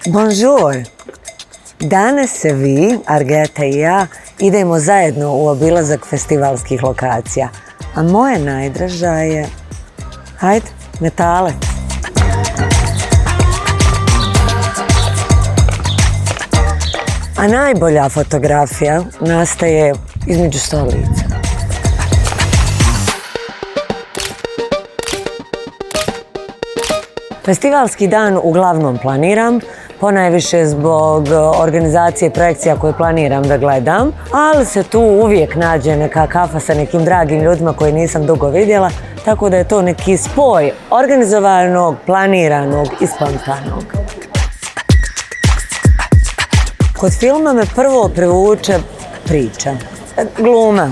Bonjour! Danas se vi, Argeta i ja, idemo zajedno u obilazak festivalskih lokacija. A moja najdraža je... Hajde, Metalac. A najbolja fotografija nastaje između stolica. Festivalski dan uglavnom planiram, ponajviše zbog organizacije projekcija koje planiram da gledam, ali se tu uvijek nađe neka kafa sa nekim dragim ljudima koje nisam dugo vidjela, tako da je to neki spoj organizovanog, planiranog i spontanog. Kod filma me prvo privuče priča, gluma,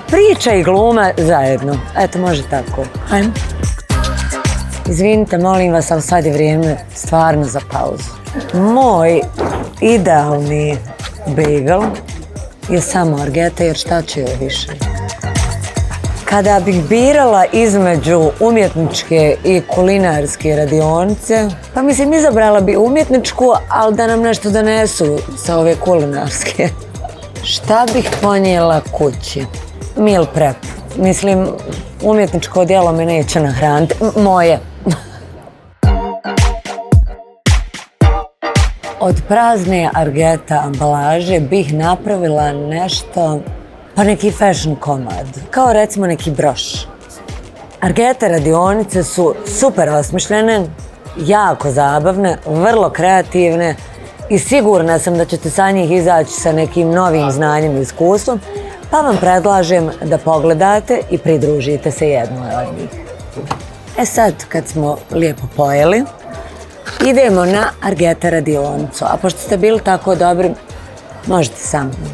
priča i gluma zajedno, eto može tako. Hajmo. Izvinite, molim vas, ali sad je vrijeme stvarno za pauzu. Moj idealni bagel je samo Argeta, jer šta će joj više? Kada bih birala između umjetničke i kulinarske radionice, pa mislim izabrala bi umjetničku, ali da nam nešto donesu sa ove kulinarske. Šta bih ponijela kući? Meal prep. Mislim, umjetničko djelo me neće nahraniti. Moje. Od prazne Argeta ambalaže bih napravila nešto, pa neki fashion komad, kao recimo neki broš. Argeta radionice su super osmišljene, jako zabavne, vrlo kreativne i sigurna sam da ćete sa njih izaći sa nekim novim znanjem i iskustvom, pa vam predlažem da pogledate i pridružite se jednoj od njih. E sad, kad smo lijepo pojeli, idemo na Argeta radionicu, a pošto ste bili tako dobri, možete sa mnom.